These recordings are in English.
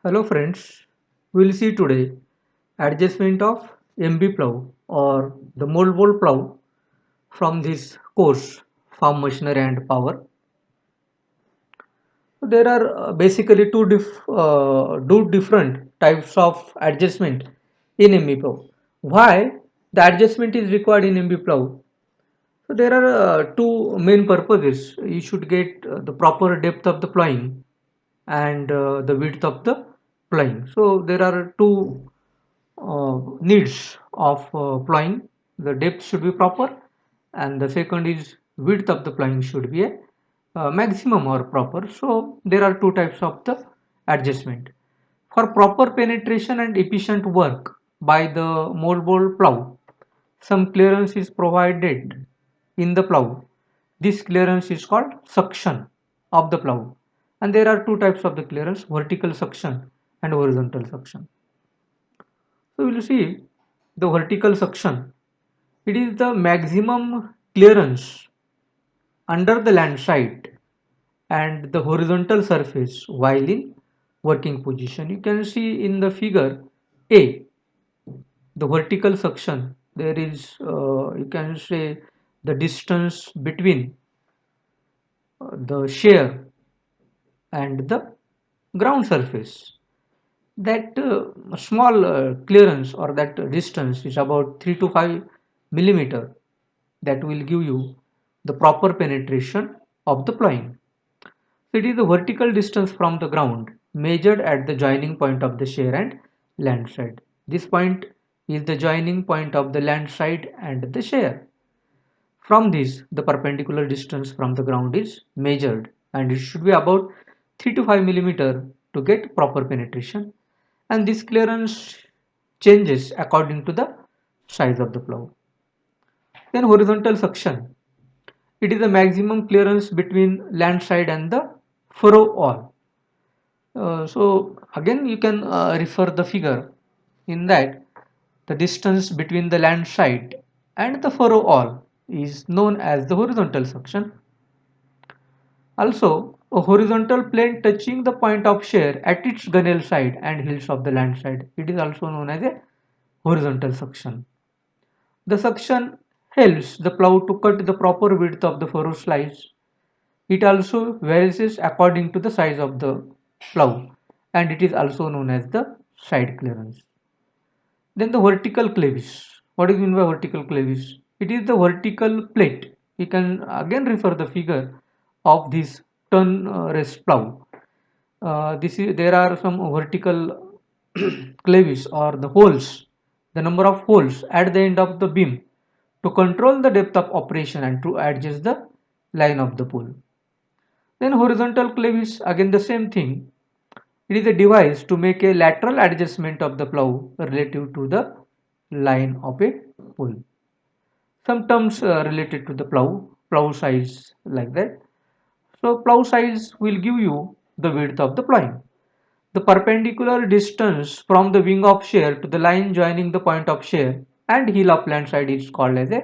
Hello friends, we will see today adjustment of MB plow or the moldboard plow from this course Farm Machinery and Power. There are basically two different types of adjustment in MB plow. Why the adjustment is required in MB plow? So there are two main purposes. You should get the proper depth of the plowing and the width of the plowing. So there are two needs of plowing. The depth should be proper, and the second is width of the plowing should be a maximum or proper. So there are two types of the adjustment. For proper penetration and efficient work by the moldboard plow, some clearance is provided in the plow. This clearance is called suction of the plow. And there are two types of the clearance, vertical suction and horizontal suction. So we will see the vertical suction. It is the maximum clearance under the land side and the horizontal surface while in working position. You can see in the figure A, the vertical suction. There is, you can say, the distance between the shear and the ground surface. That small clearance or that distance is about 3 to 5 millimeter. That will give you the proper penetration of the plowing. So it is the vertical distance from the ground measured at the joining point of the shear and land side. This point is the joining point of the land side and the shear. From this, the perpendicular distance from the ground is measured and it should be about 3 to 5 millimeter to get proper penetration, and this clearance changes according to the size of the plow. Then horizontal suction. It is the maximum clearance between land side and the furrow wall. So again you can refer the figure in that the distance between the land side and the furrow wall is known as the horizontal suction. Also, a horizontal plane touching the point of shear at its gunnel side and hills of the land side. It is also known as a horizontal suction. The suction helps the plow to cut the proper width of the furrow slice. It also varies according to the size of the plow, and it is also known as the side clearance. Then the vertical clevis. What is meant by vertical clevis? It is the vertical plate. You can again refer the figure of this turn rest plow. There are some vertical clevis or the holes, the number of holes at the end of the beam to control the depth of operation and to adjust the line of the pull. Then horizontal clevis, again the same thing. It is a device to make a lateral adjustment of the plow relative to the line of a pull. Some terms related to the plow size like that. So plow size will give you the width of the plowing. The perpendicular distance from the wing of shear to the line joining the point of shear and heel of land side is called as a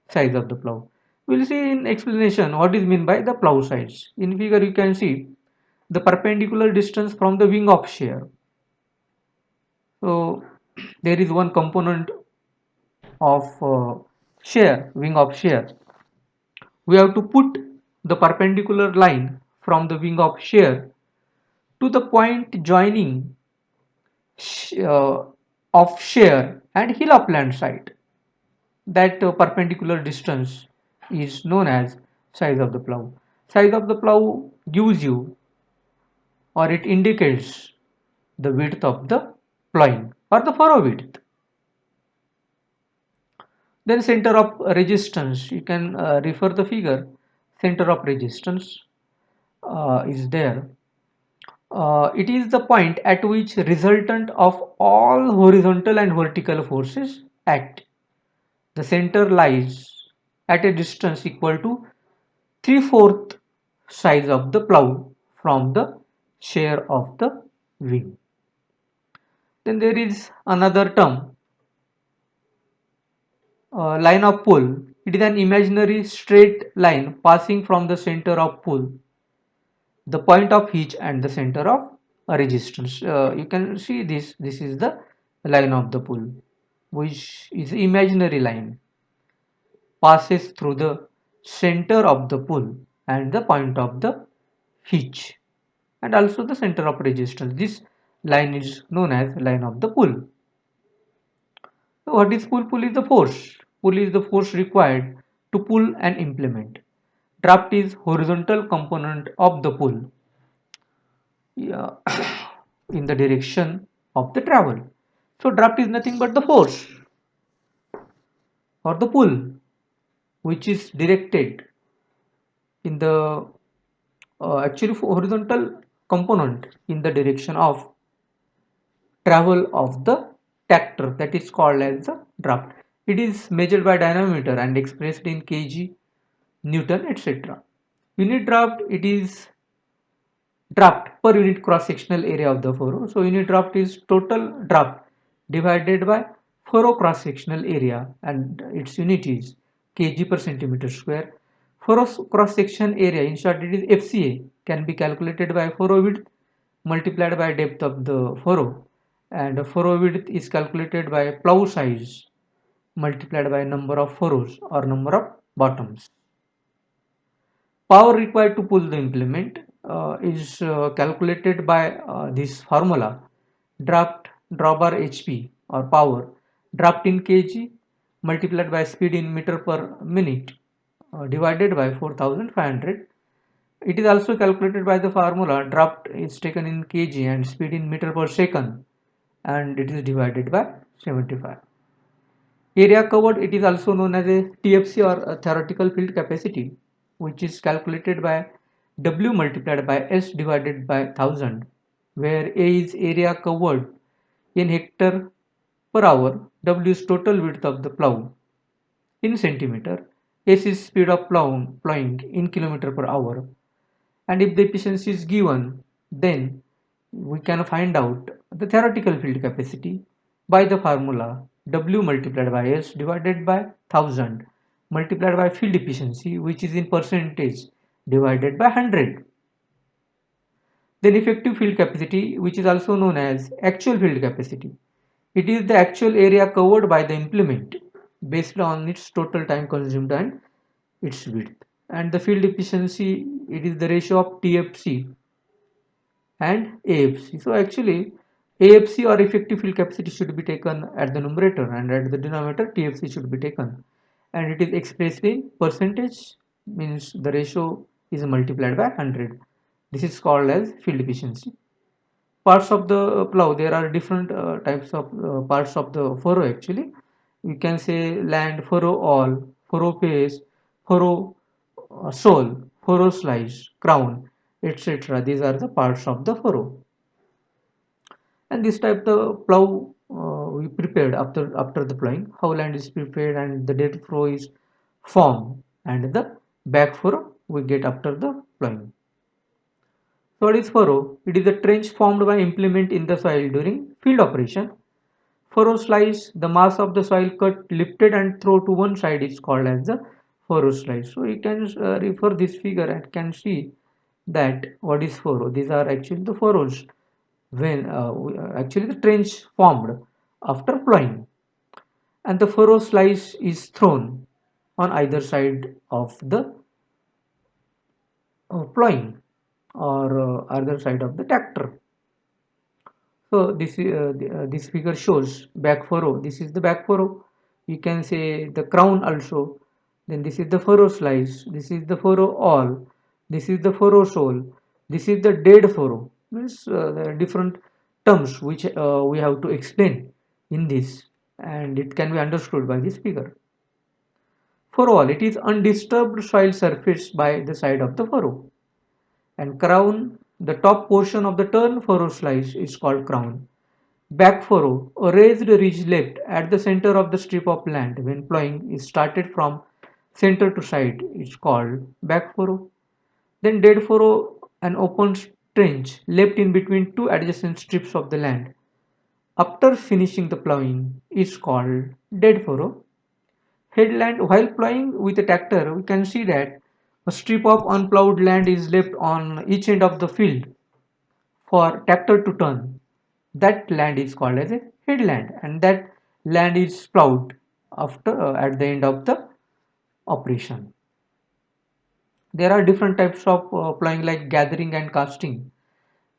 size of the plow. We'll see in explanation what is meant by the plow size. In figure you can see the perpendicular distance from the wing of shear. So there is one component of shear, wing of shear. We have to put the perpendicular line from the wing of shear to the point joining sh of shear and heel of land side. That perpendicular distance is known as size of the plow. Size of the plow gives you or it indicates the width of the plowing or the furrow width. Then center of resistance, you can refer the figure. Center of resistance is there. It is the point at which resultant of all horizontal and vertical forces act. The center lies at a distance equal to 3/4 size of the plow from the shear of the wing. Then there is another term, line of pull. It is an imaginary straight line passing from the center of pull, the point of hitch and the center of a resistance. You can see this is the line of the pull, which is imaginary line, passes through the center of the pull and the point of the hitch, and also the center of resistance. This line is known as line of the pull. So what is pull? Pull is the force. Pull is the force required to pull an implement. Draft is horizontal component of the pull, yeah, in the direction of the travel. So draft is nothing but the force or the pull which is directed in the actually horizontal component in the direction of travel of the tractor, that is called as the draft. It is measured by dynamometer and expressed in kg, Newton, etc. Unit draft, it is draft per unit cross sectional area of the furrow. So unit draft is total draft divided by furrow cross sectional area, and its unit is kg per centimeter square. Furrow cross section area, in short it is FCA, can be calculated by furrow width multiplied by depth of the furrow, and furrow width is calculated by plough size multiplied by number of furrows or number of bottoms. Power required to pull the implement is calculated by this formula: draft drawbar HP or power, draft in kg multiplied by speed in meter per minute divided by 4500. It is also calculated by the formula: draft is taken in kg and speed in meter per second, and it is divided by 75. Area covered, it is also known as a TFC or a theoretical field capacity, which is calculated by W multiplied by S divided by 1000, where A is area covered in hectare per hour, W is total width of the plough in centimeter, S is speed of plowing in kilometer per hour, and if the efficiency is given, then we can find out the theoretical field capacity by the formula W multiplied by S divided by 1000 multiplied by field efficiency, which is in percentage, divided by 100. Then effective field capacity, which is also known as actual field capacity. It is the actual area covered by the implement based on its total time consumed and its width. And the field efficiency, it is the ratio of TFC and AFC. So actually AFC or effective field capacity should be taken at the numerator, and at the denominator TFC should be taken, and it is expressed in percentage, means the ratio is multiplied by 100. This is called as field efficiency. Parts of the plow, there are different types of parts of the furrow. Actually we can say land furrow, all furrow face, furrow sole, furrow slice, crown, etc. These are the parts of the furrow. And this type the plow we prepared after the plowing, how land is prepared and the dead furrow is formed, and the back furrow we get after the plowing. So what is furrow? It is a trench formed by implement in the soil during field operation. Furrow slice, the mass of the soil cut, lifted and thrown to one side is called as the furrow slice. So you can refer this figure and can see that what is furrow. These are actually the furrows when actually the trench formed after plowing, and the furrow slice is thrown on either side of the plowing or other side of the tractor. So this figure shows back furrow. This is the back furrow. You can say the crown also. Then this is the furrow slice. This is the furrow all. This is the furrow sole. This is the dead furrow. Means there are different terms which we have to explain in this, and it can be understood by this figure. Furrow all, it is undisturbed soil surface by the side of the furrow. And crown, the top portion of the turn furrow slice is called crown. Back furrow, a raised ridge left at the center of the strip of land when plowing is started from center to side is called back furrow. Then dead furrow, an open trench left in between two adjacent strips of the land after finishing the plowing is called dead furrow. Headland, while plowing with a tractor, we can see that a strip of unplowed land is left on each end of the field, for tractor to turn. That land is called as a headland, and that land is plowed after at the end of the operation. There are different types of plowing like gathering and casting.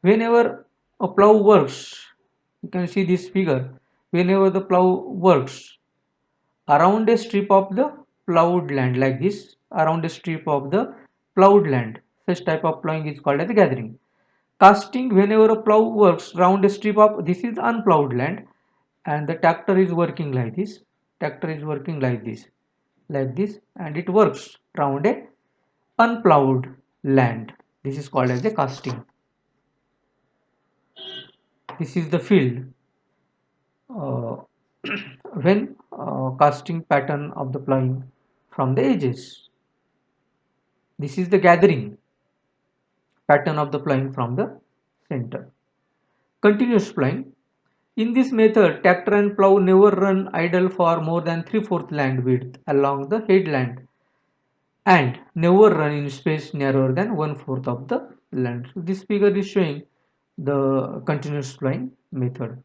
Whenever a plow works, you can see this figure. Whenever the plow works around a strip of the plowed land like this, around a strip of the plowed land, such type of plowing is called as gathering. Casting, whenever a plow works round a strip of, this is unplowed land, and the tractor is working like this. Tractor is working like this, and it works round a unplowed land. This is called as a casting. This is the field. Uh, when casting pattern of the plowing from the edges. This is the gathering pattern of the plowing from the center. Continuous plowing. In this method, tractor and plow never run idle for more than 3/4 land width along the headland and never run in space narrower than 1/4 of the land. So this figure is showing the continuous plowing method.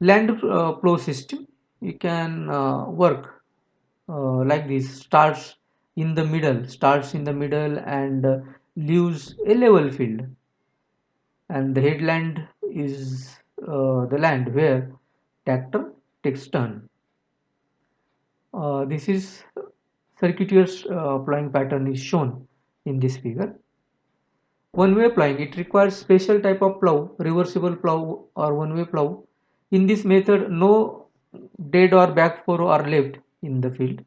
Land plow system, you can work like this. Starts in the middle and leaves a level field, and the headland is the land where tractor takes turn. This is circuitous plowing pattern is shown in this figure. One-way plowing, it requires special type of plow, reversible plow or one-way plow. In this method, no dead or back furrow are left in the field.